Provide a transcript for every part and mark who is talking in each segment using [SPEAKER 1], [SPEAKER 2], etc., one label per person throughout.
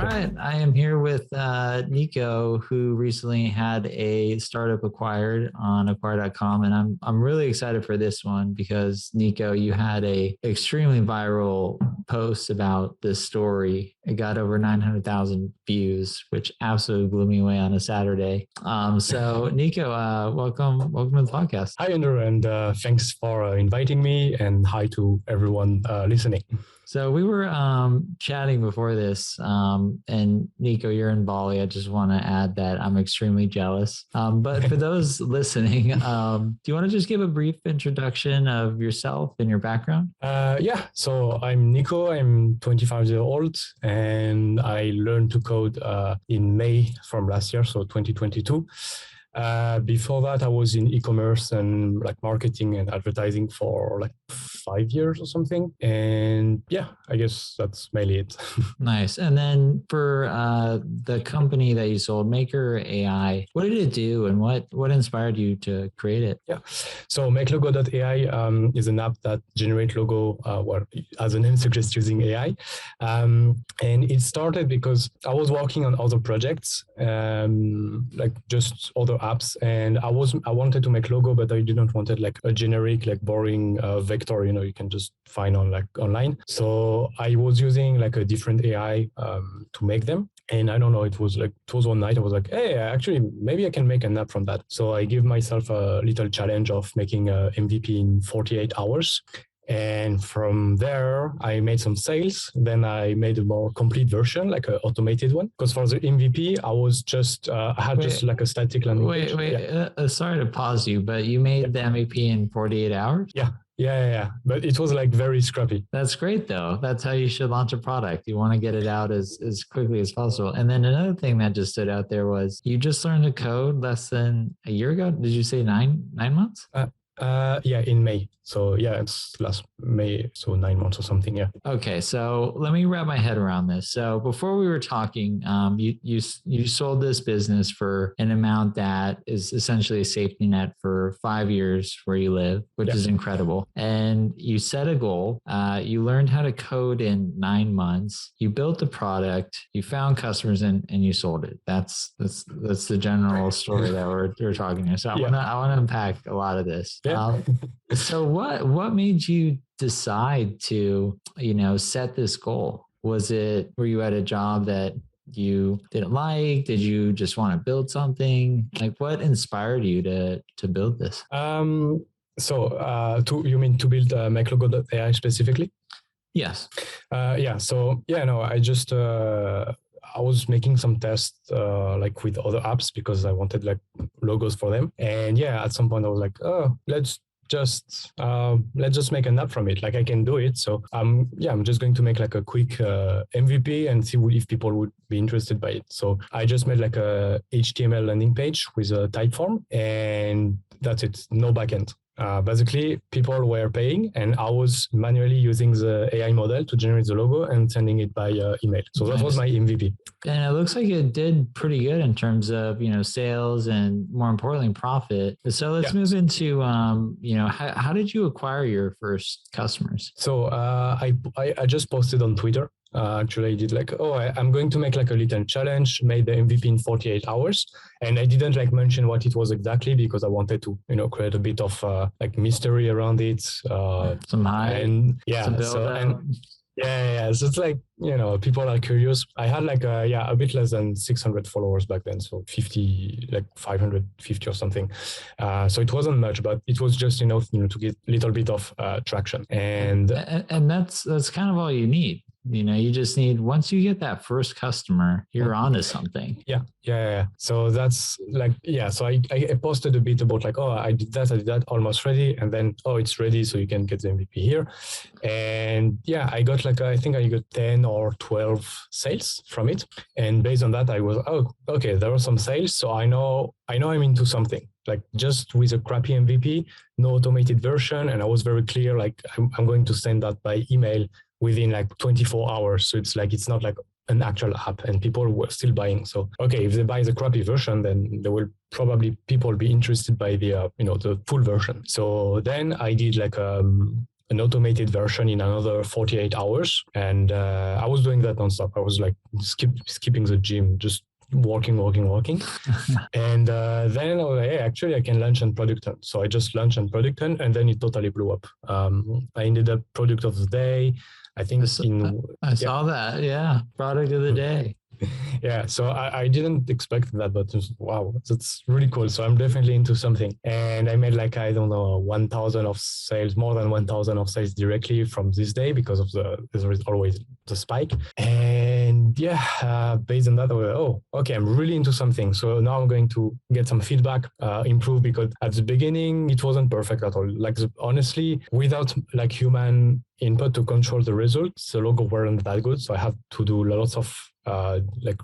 [SPEAKER 1] right. I am here with Nico, who recently had a startup acquired on acquire.com. And I'm really excited for this one because, Nico, you had a extremely viral post about this story. It got over 900,000 views, which absolutely blew me away on a Saturday. So Nico, welcome to the podcast.
[SPEAKER 2] Hi, Andrew, and thanks for inviting me, and hi to everyone listening.
[SPEAKER 1] So we were chatting before this, and Nico, you're in Bali. I just want to add that I'm extremely jealous. But for those listening, do you want to just give a brief introduction of yourself and your background?
[SPEAKER 2] Yeah, so I'm Nico. I'm 25 years old, and I learned to code in May from last year, so 2022. Before that, I was in e-commerce and like marketing and advertising for like 5 years or something. And yeah, I guess that's mainly it.
[SPEAKER 1] Nice. And then for the company that you sold, MakeLogoAI, what did it do and what inspired you to create it?
[SPEAKER 2] Yeah. So MakeLogoAI is an app that generates logo, as the name suggests, using AI. And it started because I was working on other projects, like just other apps, and I wanted to make logo, but I didn't want it like a generic, like boring vector, you can just find on like online. So I was using like a different AI to make them. And I don't know, it was one night I was like, hey, actually, maybe I can make an app from that. So I give myself a little challenge of making a MVP in 48 hours. And from there, I made some sales. Then I made a more complete version, like an automated one. Because for the MVP, I was just, I had just like a static landing page.
[SPEAKER 1] Sorry to pause you, but you made the MVP in 48 hours?
[SPEAKER 2] Yeah. But it was like very scrappy.
[SPEAKER 1] That's great, though. That's how you should launch a product. You want to get it out as quickly as possible. And then another thing that just stood out there was you just learned to code less than a year ago. Did you say nine months?
[SPEAKER 2] Yeah, in May. So yeah, it's last May, so 9 months or something. Yeah.
[SPEAKER 1] Okay, so let me wrap my head around this. So before we were talking, you sold this business for an amount that is essentially a safety net for 5 years where you live, which is incredible. And you set a goal. You learned how to code in 9 months. You built the product. You found customers and you sold it. That's the general story that we're talking here. So I want to unpack a lot of this.
[SPEAKER 2] Yeah.
[SPEAKER 1] So what made you decide to, set this goal? Were you at a job that you didn't like? Did you just want to build something? Like what inspired you to build this?
[SPEAKER 2] You mean to build MakeLogoAI specifically?
[SPEAKER 1] Yes.
[SPEAKER 2] I was making some tests like with other apps because I wanted like logos for them. And yeah, at some point I was like, oh, let's just make an app from it. Like I can do it. So I'm just going to make like a quick MVP and see if people would be interested by it. So I just made like a HTML landing page with a type form, and that's it. No backend. Basically, people were paying, and I was manually using the AI model to generate the logo and sending it by email. So that was my MVP.
[SPEAKER 1] And it looks like it did pretty good in terms of sales and, more importantly, profit. So let's move into how did you acquire your first customers?
[SPEAKER 2] So I just posted on Twitter. Actually, I did like, I'm going to make like a little challenge, made the MVP in 48 hours. And I didn't like mention what it was exactly because I wanted to, create a bit of like mystery around it.
[SPEAKER 1] Some hype.
[SPEAKER 2] And so it's like, people are curious. I had like a bit less than 600 followers back then. So 550 or something. So it wasn't much, but it was just enough, to get a little bit of traction. And
[SPEAKER 1] that's kind of all you need. You just need, once you get that first customer, you're onto something.
[SPEAKER 2] Yeah. So that's like, so I posted a bit about like, I did that, almost ready. And then, it's ready. So you can get the MVP here. And I got like, I think I got 10 or 12 sales from it. And based on that, I was, okay, there are some sales. So I know I'm into something. Like just with a crappy MVP, no automated version. And I was very clear, like I'm going to send that by email within like 24 hours. So it's not like an actual app, and people were still buying. So, okay, if they buy the crappy version, then there will probably people be interested by the, the full version. So then I did like an automated version in another 48 hours. And I was doing that nonstop. I was like skipping the gym, just working. And then I was like, hey, actually I can launch on Product Hunt. So I just launched on Product Hunt, and then it totally blew up. I ended up Product of the Day. I think
[SPEAKER 1] I saw that. Yeah. Product of the day.
[SPEAKER 2] Yeah, so I didn't expect that, but wow, that's really cool. So I'm definitely into something. And I made like, I don't know, 1,000 of sales, more than 1,000 of sales directly from this day because of there is always the spike. And yeah, based on that, I was like, oh, okay, I'm really into something. So now I'm going to get some feedback, improve, because at the beginning, it wasn't perfect at all. Like honestly, without like human input to control the results, the logo weren't that good. So I had to do lots of like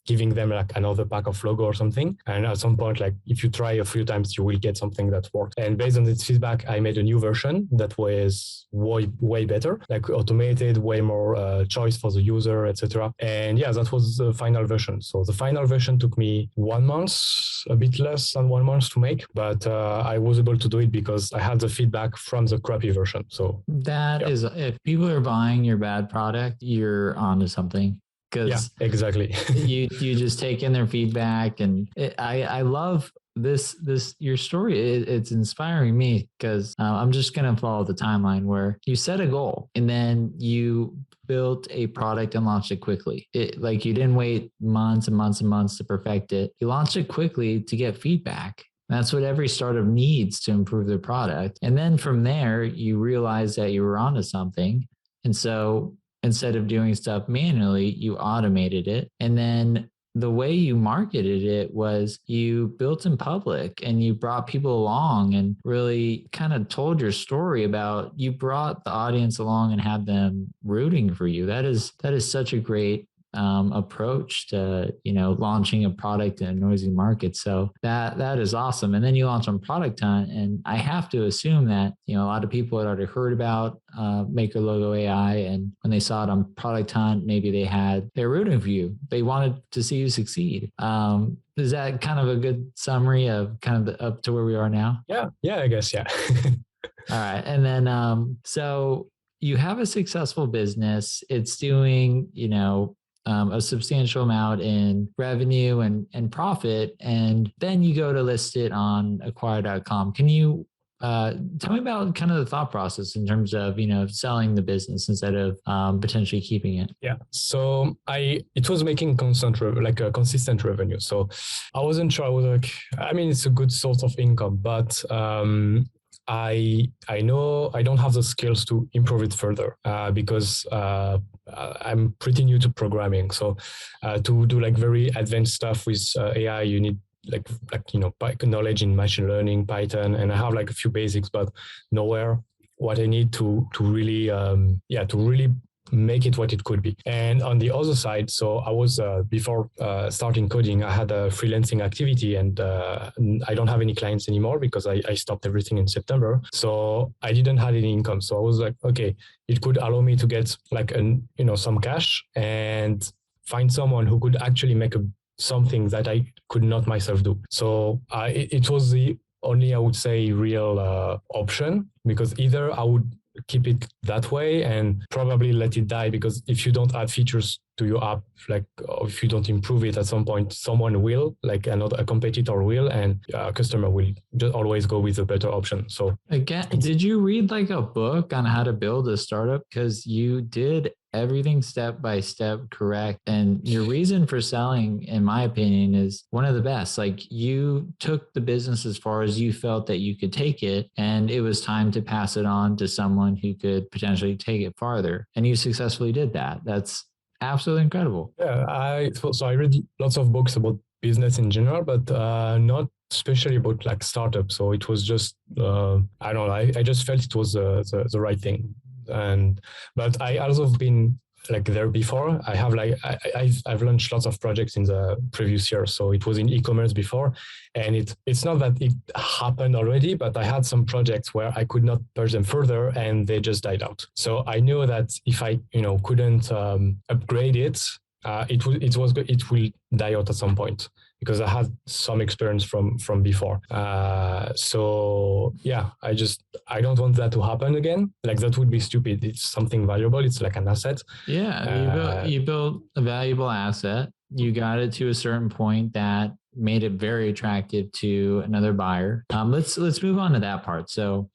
[SPEAKER 2] giving them like another pack of logo or something. And at some point, like if you try a few times, you will get something that works. And based on this feedback, I made a new version that was way better, like automated, way more choice for the user, etc. And yeah, that was the final version. So the final version took me 1 month, a bit less than 1 month to make, but I was able to do it because I had the feedback from the crappy version. So
[SPEAKER 1] that is, if people are buying your bad product, you're onto something.
[SPEAKER 2] Yeah, exactly.
[SPEAKER 1] you just take in their feedback, and I love this your story. It's inspiring me because I'm just gonna follow the timeline where you set a goal and then you built a product and launched it quickly. Like you didn't wait months and months and months to perfect it. You launched it quickly to get feedback. That's what every startup needs to improve their product. And then from there, you realize that you were onto something, and so instead of doing stuff manually, you automated it. And then the way you marketed it was you built in public and you brought people along and really kind of told your story about, you brought the audience along and had them rooting for you. That is such a great approach to, launching a product in a noisy market. So that is awesome. And then you launch on Product Hunt, and I have to assume that, a lot of people had already heard about MakeLogoAI, and when they saw it on Product Hunt, maybe they're rooting for you. They wanted to see you succeed. Is that kind of a good summary of kind of up to where we are now?
[SPEAKER 2] Yeah, I guess, yeah.
[SPEAKER 1] All right. And then, so you have a successful business. It's doing, a substantial amount in revenue and profit, and then you go to list it on acquire.com. Can you tell me about kind of the thought process in terms of, selling the business instead of potentially keeping it?
[SPEAKER 2] Yeah. So it was making a consistent revenue. So I wasn't sure. I was like, it's a good source of income, but I know I don't have the skills to improve it further because I'm pretty new to programming. So to do like very advanced stuff with AI, you need like knowledge in machine learning, Python, and I have like a few basics, but nowhere what I need to really make it what it could be. And on the other side, so I was before starting coding, I had a freelancing activity, and I don't have any clients anymore because I stopped everything in September. So I didn't have any income. So I was like, okay, it could allow me to get like some cash and find someone who could actually make something that I could not myself do. So it was the only, I would say, real option, because either I would keep it that way and probably let it die, because if you don't add features to your app, like if you don't improve it, at some point someone will, like a competitor will, and a customer will just always go with a better option. So
[SPEAKER 1] again, did you read like a book on how to build a startup? Because you did everything step by step correct, and your reason for selling, in my opinion, is one of the best. Like you took the business as far as you felt that you could take it, and it was time to pass it on to someone who could potentially take it farther, and you successfully did that. That's absolutely incredible.
[SPEAKER 2] Yeah, I read lots of books about business in general, but not especially about like startups. So it was just I don't know. I just felt it was the right thing. But I also have been like there before. I have like I've launched lots of projects in the previous year. So it was in e-commerce before, and it's not that it happened already, but I had some projects where I could not push them further and they just died out. So I knew that if I couldn't upgrade it, it will die out at some point. because I had some experience from before. So yeah, I don't want that to happen again. Like that would be stupid. It's something valuable. It's like an asset.
[SPEAKER 1] Yeah, you built a valuable asset. You got it to a certain point that made it very attractive to another buyer. Let's move on to that part. So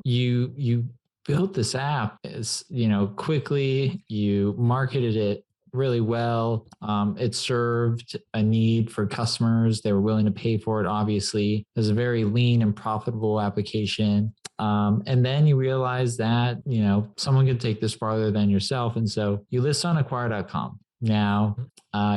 [SPEAKER 1] you built this app as, quickly, you marketed it really well. It served a need for customers. They were willing to pay for it. Obviously, it was a very lean and profitable application. And then you realize that, someone could take this farther than yourself. And so you list on acquire.com. Now,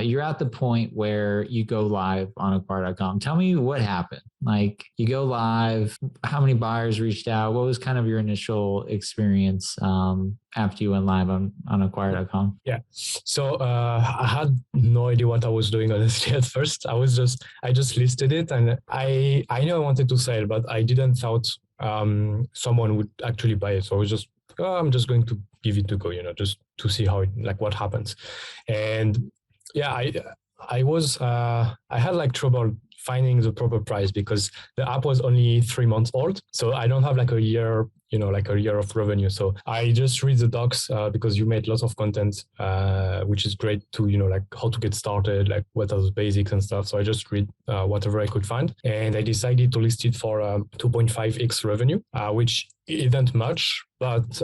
[SPEAKER 1] you're at the point where you go live on acquire.com. Tell me what happened. Like, you go live, how many buyers reached out? What was kind of your initial experience after you went live on acquire.com?
[SPEAKER 2] Yeah. So I had no idea what I was doing, honestly, at first. I just listed it, and I knew I wanted to sell, but I didn't thought someone would actually buy it. So I was just, I'm just going to give it to go, just to see how what happens. And yeah, I had like trouble finding the proper price because the app was only 3 months old. So I don't have like a year, like a year of revenue. So I just read the docs because you made lots of content, which is great to, like how to get started, like what are the basics and stuff. So I just read whatever I could find. And I decided to list it for 2.5x revenue, which isn't much, but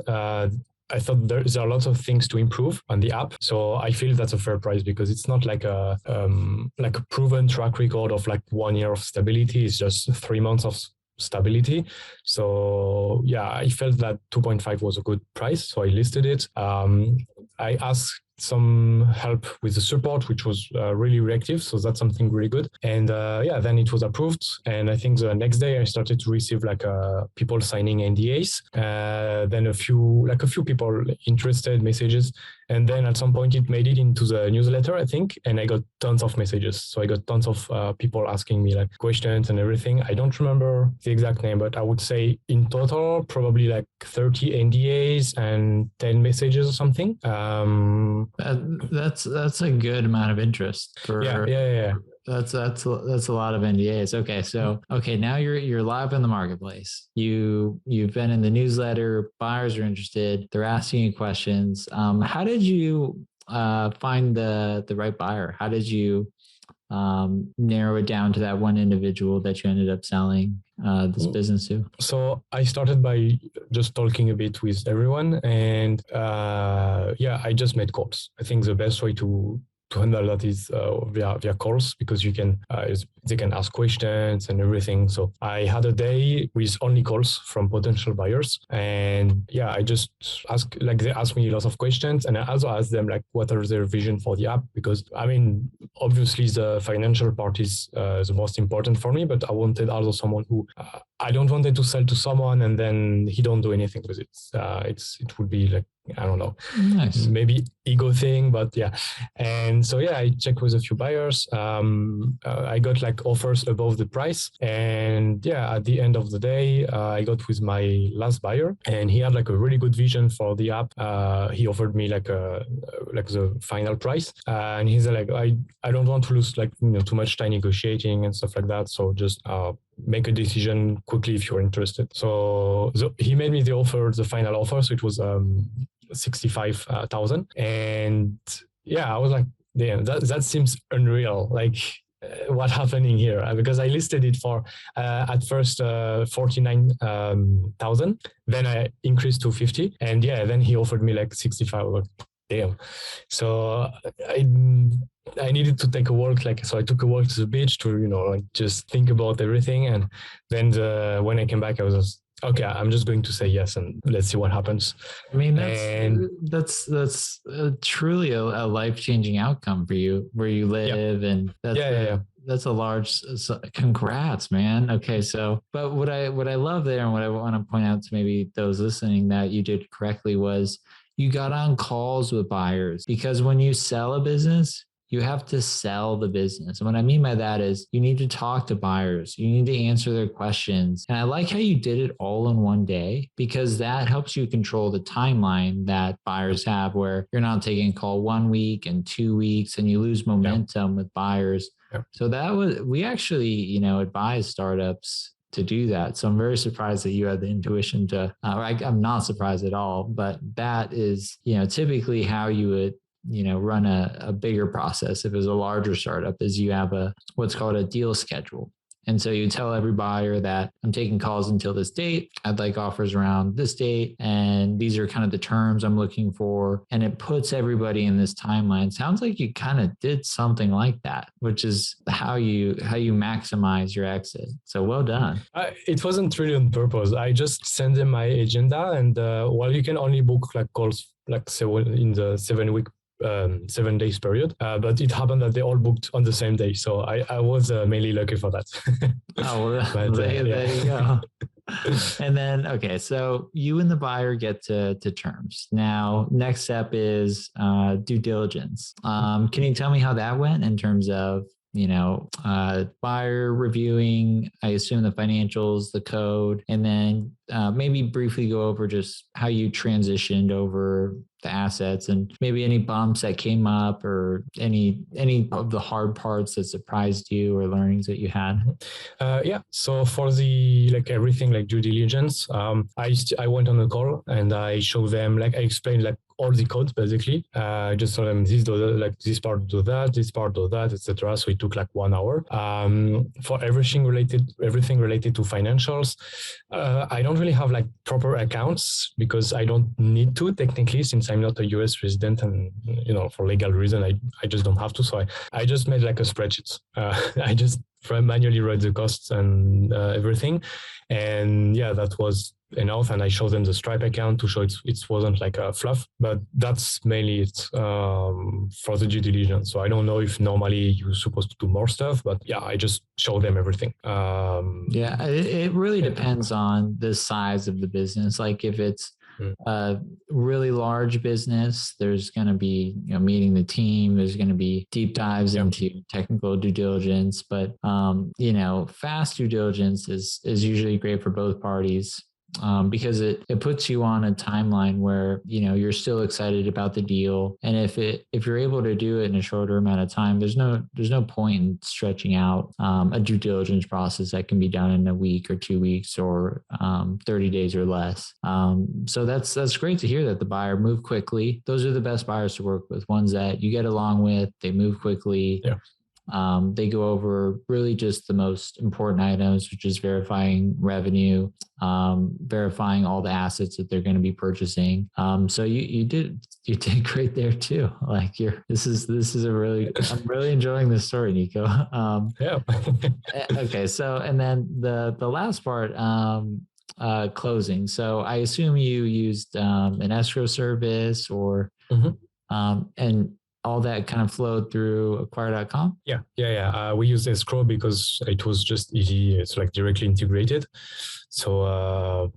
[SPEAKER 2] I thought there are lots of things to improve on the app. So I feel that's a fair price because it's not like a proven track record of like 1 year of stability. It's just 3 months of stability. So yeah, I felt that 2.5 was a good price. So I listed it. I asked some help with the support, which was really reactive. So that's something really good. And then it was approved. And I think the next day I started to receive people signing NDAs. Then a few people interested messages. And then at some point it made it into the newsletter, I think. And I got tons of messages. So I got tons of people asking me questions and everything. I don't remember the exact name, but I would say in total, probably 30 NDAs and 10 messages or something.
[SPEAKER 1] That's a good amount of interest for
[SPEAKER 2] yeah.
[SPEAKER 1] That's a lot of NDAs. Okay, now you're live in the marketplace. You've been in the newsletter. Buyers are interested. They're asking you questions. How did you find the right buyer? How did you narrow it down to that one individual that you ended up selling this business to? So
[SPEAKER 2] I started by just talking a bit with everyone, and I just made calls. I think the best way to handle that is via calls, because you can they can ask questions and everything. So I had a day with only calls from potential buyers, and I just ask they asked me lots of questions, and I also asked them what are their vision for the app, because I mean obviously the financial part is the most important for me, but I wanted also someone who I don't want to sell to someone and then he don't do anything with it. It would be I don't know, nice, maybe ego thing, but yeah. And so I checked with a few buyers. I got offers above the price, and at the end of the day, I got with my last buyer, and he had a really good vision for the app. He offered me the final price, and he's I don't want to lose too much time negotiating and stuff like that. So just make a decision quickly if you're interested. So he made me the final offer. So it was 65,000, and I was like, damn, that seems unreal. What happening here? Because I listed it for at first 49,000, then I increased to 50, and then he offered me 65. Damn. So I needed to take a walk, so I took a walk to the beach to just think about everything, and then when I came back, I was just, okay, I'm just going to say yes, and let's see what happens. I mean, that's truly a life-changing outcome for you, where you live, and that's that's a large. Congrats, man. Okay, so but what I love there, and what I want to point out to maybe those listening that you did correctly was you got on calls with buyers, because when you sell a business,
[SPEAKER 1] you have to sell the business. And what I mean by that is you need to talk to buyers, you need to answer their questions. And I like how you did it all in one day, because that helps you control the timeline that buyers have, where you're not taking a call 1 week and 2 weeks and you lose momentum with buyers. So that was, we actually, advise startups to do that. So I'm very surprised that you had the intuition to, I'm not surprised at all, but that is, typically how you would, run a bigger process. If it was a larger startup, is you have what's called a deal schedule. And so you tell every buyer that I'm taking calls until this date. I'd like offers around this date. And these are kind of the terms I'm looking for. And it puts everybody in this timeline. Sounds like you kind of did something like that, which is how you maximize your exit. So well done.
[SPEAKER 2] It wasn't really on purpose. I just sent them my agenda, and you can only book like calls like in the 7 week 7 days period, but it happened that they all booked on the same day, so I was mainly lucky for that.
[SPEAKER 1] There you go. And then, okay, so you and the buyer get to terms. Now, next step is due diligence. Can you tell me how that went in terms of buyer reviewing, I assume the financials, the code, and then maybe briefly go over just how you transitioned over the assets and maybe any bumps that came up or any of the hard parts that surprised you or learnings that you had.
[SPEAKER 2] So for the everything due diligence, I went on a call and I showed them, I explained all the codes basically. I just told them this part do that, this part do that, etc. So it took 1 hour. For everything related to financials, I don't really have proper accounts because I don't need to technically, since I'm not a US resident and for legal reason I just don't have to. So I just made a spreadsheet. I just manually wrote the costs and everything, and that was enough. And I showed them the Stripe account to show it wasn't a fluff, but that's mainly it for the due diligence. So I don't know if normally you're supposed to do more stuff, but I just show them everything.
[SPEAKER 1] It really depends on the size of the business. If it's a really large business, there's going to be meeting the team, there's going to be deep dives into technical due diligence, but fast due diligence is usually great for both parties. Because it puts you on a timeline where you're still excited about the deal, and if you're able to do it in a shorter amount of time, there's no point in stretching out a due diligence process that can be done in a week or 2 weeks or 30 days or less. So that's great to hear that the buyer moved quickly. Those are the best buyers to work with, ones that you get along with, they move quickly. They go over really just the most important items, which is verifying revenue, verifying all the assets that they're going to be purchasing. So you did great there too. This is I'm really enjoying this story, Nico. Okay. So, and then the last part, closing. So I assume you used an escrow service or, and all that kind of flowed through acquire.com?
[SPEAKER 2] We used escrow because it was just easy. It's directly integrated. So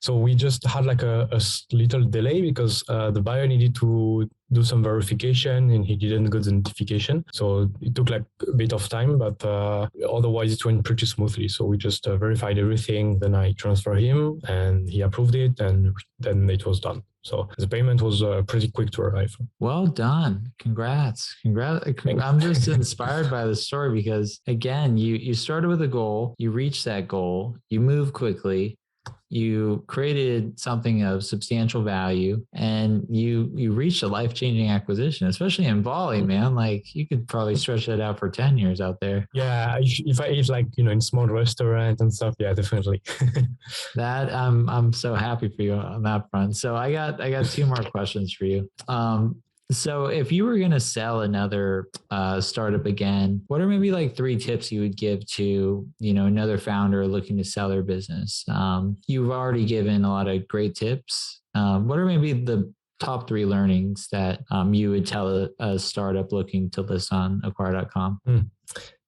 [SPEAKER 2] so we just had a little delay because the buyer needed to do some verification and he didn't get the notification. So it took a bit of time, but otherwise it went pretty smoothly. So we just verified everything. Then I transferred him and he approved it, and then it was done. So the payment was pretty quick to arrive.
[SPEAKER 1] Well done. Congrats. I'm just inspired by the story because, again, you started with a goal, you reached that goal, you moved quickly, you created something of substantial value, and you reached a life-changing acquisition, especially in Bali, man. You could probably stretch that out for 10 years out there.
[SPEAKER 2] Yeah, if I eat in small restaurants and stuff, yeah, definitely.
[SPEAKER 1] That I'm so happy for you on that front. So I got 2 more questions for you. So if you were going to sell another startup again, what are maybe 3 tips you would give to, another founder looking to sell their business? You've already given a lot of great tips. What are maybe the top 3 learnings that you would tell a startup looking to list on acquire.com?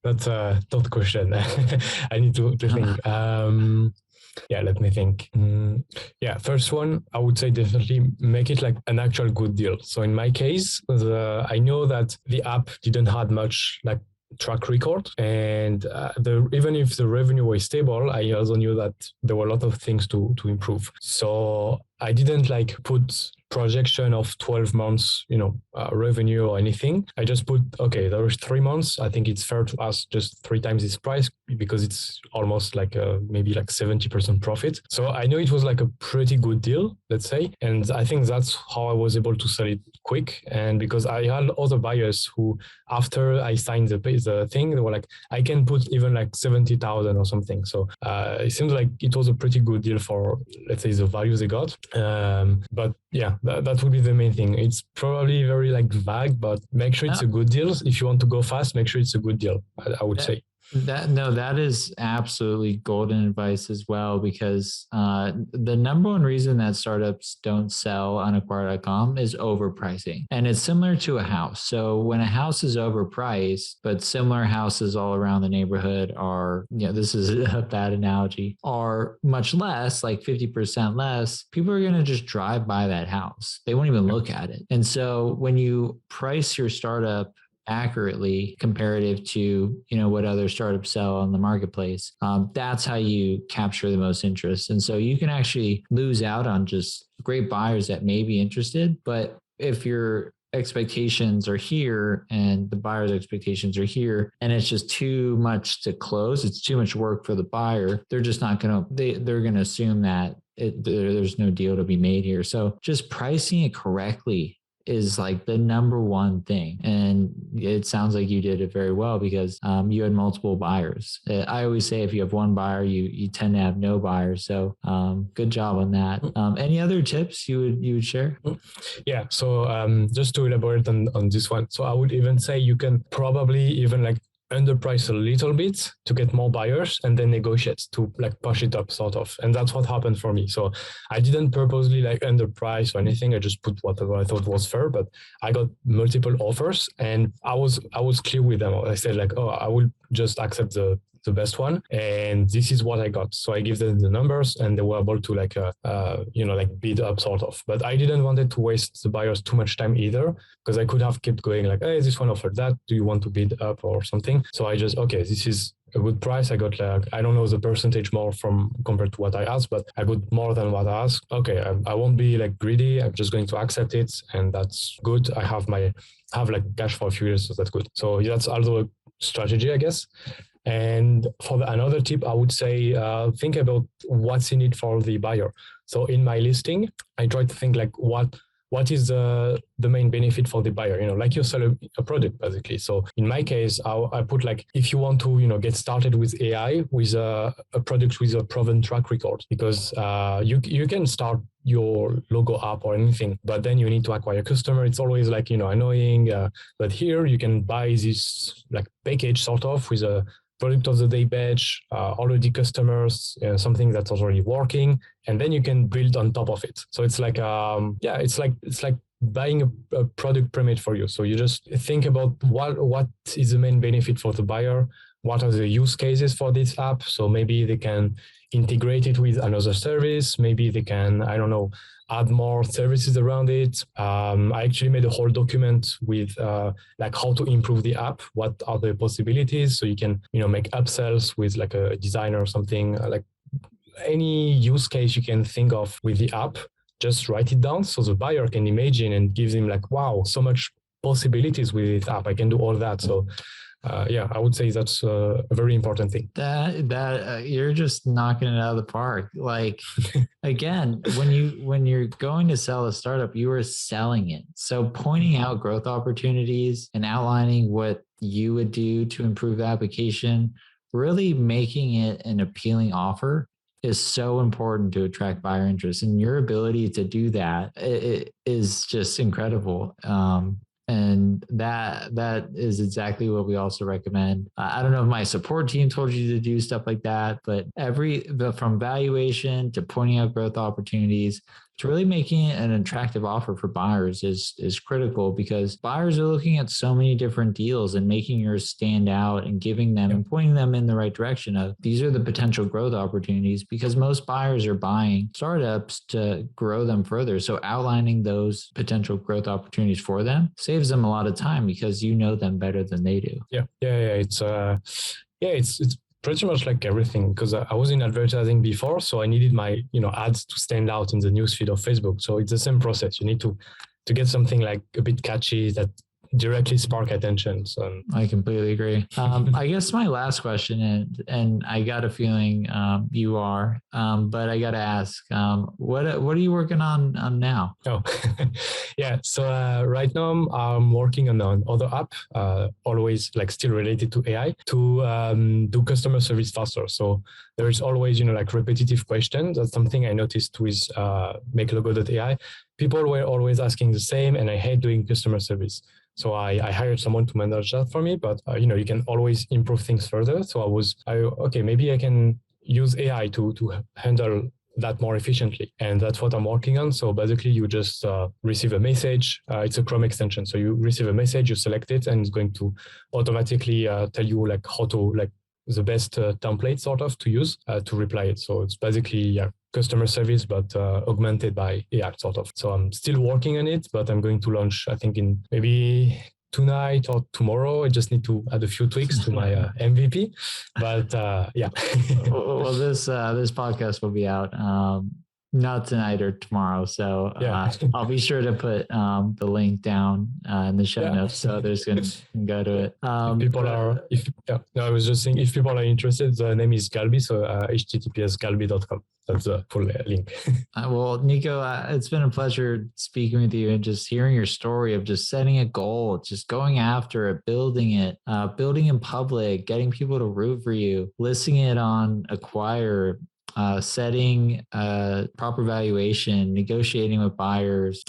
[SPEAKER 2] That's a tough question. I need to think. Yeah, let me think. Yeah, first one, I would say definitely make it like an actual good deal. So in my case, I know that the app didn't have much like track record, and even if the revenue was stable, I also knew that there were a lot of things to improve. So I didn't like put projection of 12 months, revenue or anything. I just put, okay, there was 3 months. I think it's fair to ask just 3 times this price because it's almost like maybe like 70% profit. So I know it was like a pretty good deal, let's say. And I think that's how I was able to sell it quick. And because I had other buyers who, after I signed the thing, they were like, I can put even like 70,000 or something. So it seems like it was a pretty good deal for, let's say, the value they got. But yeah, that would be the main thing. It's probably very like vague, but make sure it's a good deal. If you want to go fast, make sure it's a good deal, I would say.
[SPEAKER 1] That is absolutely golden advice as well, because the number one reason that startups don't sell on acquire.com is overpricing. And it's similar to a house. So when a house is overpriced, but similar houses all around the neighborhood are, this is a bad analogy, are much less, like 50% less, people are going to just drive by that house. They won't even look at it. And so when you price your startup accurately comparative to what other startups sell on the marketplace, that's how you capture the most interest. And so you can actually lose out on just great buyers that may be interested, but if your expectations are here and the buyer's expectations are here and it's just too much to close, it's too much work for the buyer, they're just not going to, they're going to assume that there's no deal to be made here. So just pricing it correctly is like the number one thing. And it sounds like you did it very well because you had multiple buyers. I always say if you have one buyer, you tend to have no buyers. So good job on that. Any other tips you would share?
[SPEAKER 2] Yeah. So just to elaborate on this one. So I would even say you can probably even like underprice a little bit to get more buyers and then negotiate to like push it up sort of. And that's what happened for me. So I didn't purposely like underprice or anything. I just put whatever I thought was fair, but I got multiple offers and I was clear with them. I said like, I will just accept the best one. And this is what I got. So I give them the numbers and they were able to like, like bid up sort of, but I didn't want it to waste the buyers too much time either, because I could have kept going like, hey, this one offered that. Do you want to bid up or something? So I just, okay, this is a good price. I got like, I don't know the percentage more from compared to what I asked, but I got more than what I asked. Okay. I won't be like greedy. I'm just going to accept it. And that's good. I have like cash for a few years. So that's good. So that's also a strategy, I guess. And for another tip, I would say think about what's in it for the buyer. So in my listing, I try to think like what is the main benefit for the buyer? Like you sell a product basically. So in my case, I put like if you want to get started with AI with a product with a proven track record, because you can start your logo app or anything, but then you need to acquire a customer. It's always like annoying. But here you can buy this like package sort of with a product of the day badge, already customers, something that's already working, and then you can build on top of it. So it's like, it's like buying a product pre-made for you. So you just think about what is the main benefit for the buyer, what are the use cases for this app. So maybe they can integrate it with another service. Maybe they can, I don't know, add more services around it. I actually made a whole document with like how to improve the app. What are the possibilities? So you can, make upsells with like a designer or something, like any use case you can think of with the app, just write it down so the buyer can imagine and gives him like, wow, so much possibilities with this app. I can do all that. So I would say that's a very important thing.
[SPEAKER 1] That you're just knocking it out of the park. Like again, when you're going to sell a startup, you are selling it. So pointing out growth opportunities and outlining what you would do to improve the application, really making it an appealing offer is so important to attract buyer interest. And your ability to do that it is just incredible. And that is exactly what we also recommend. I don't know if my support team told you to do stuff like that, but from valuation to pointing out growth opportunities it's really making it an attractive offer for buyers is critical, because buyers are looking at so many different deals, and making yours stand out and giving them and pointing them in the right direction of these are the potential growth opportunities, because most buyers are buying startups to grow them further. So outlining those potential growth opportunities for them saves them a lot of time, because you know them better than they do.
[SPEAKER 2] It's pretty much like everything, because I was in advertising before, so I needed my ads to stand out in the newsfeed of Facebook. So it's the same process. You need to get something like a bit catchy that directly spark attention. So
[SPEAKER 1] I completely agree. I guess my last question, and I got a feeling you are, but I got to ask, what are you working on now?
[SPEAKER 2] Oh, yeah. So right now I'm working on another app, always like still related to AI, to do customer service faster. So there is always like repetitive questions. That's something I noticed with MakeLogoAI. People were always asking the same, and I hate doing customer service. So I hired someone to manage that for me, but you can always improve things further. So maybe I can use AI to handle that more efficiently. And that's what I'm working on. So basically you just receive a message. It's a Chrome extension. So you receive a message, you select it, and it's going to automatically tell you like how to the best template sort of to use to reply it. So it's basically customer service, but augmented by AI sort of. So I'm still working on it, but I'm going to launch, I think, in maybe tonight or tomorrow. I just need to add a few tweaks to my MVP. But
[SPEAKER 1] Well, this podcast will be out not tonight or tomorrow. So I'll be sure to put the link down in the show notes, so others can go to it.
[SPEAKER 2] I was just saying, if people are interested, the name is Galeby, so https://galeby.com. That's the full link.
[SPEAKER 1] Well, Nico, it's been a pleasure speaking with you and just hearing your story of just setting a goal, just going after it, building in public, getting people to root for you, listing it on Acquire, setting proper valuation, negotiating with buyers,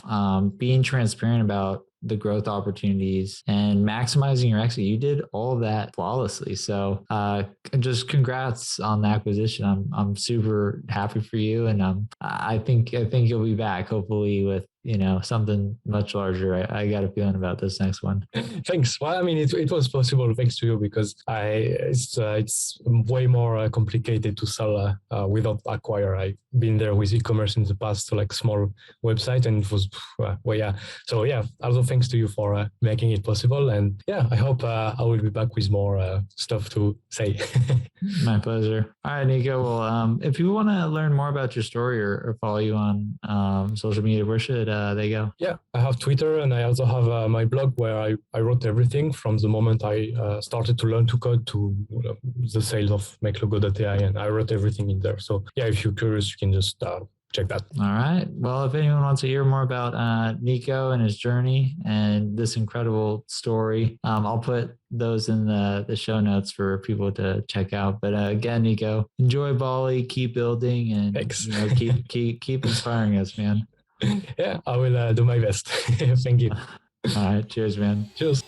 [SPEAKER 1] being transparent about the growth opportunities, and maximizing your exit. You did all of that flawlessly. So just congrats on the acquisition. I'm super happy for you, and I think you'll be back hopefully with something much larger. I got a feeling about this next one.
[SPEAKER 2] Thanks. Well, I mean, it was possible thanks to you, because it's way more complicated to sell without Acquire. I've been there with e-commerce in the past, so like small website, and it was So also thanks to you for making it possible. And I hope I will be back with more stuff to say.
[SPEAKER 1] My pleasure. All right, Nico. Well, if you want to learn more about your story or follow you on social media, where should they go?
[SPEAKER 2] Yeah, I have Twitter, and I also have my blog where I wrote everything from the moment I started to learn to code to the sales of MakeLogoAI, and I wrote everything in there. So if you're curious, you can just check that.
[SPEAKER 1] All right. Well, if anyone wants to hear more about Nico and his journey and this incredible story, I'll put those in the show notes for people to check out. But again, Nico, enjoy Bali, keep building, and
[SPEAKER 2] thanks.
[SPEAKER 1] keep inspiring us, man.
[SPEAKER 2] Yeah, I will do my best. Thank you.
[SPEAKER 1] All right. Cheers, man.
[SPEAKER 2] Cheers.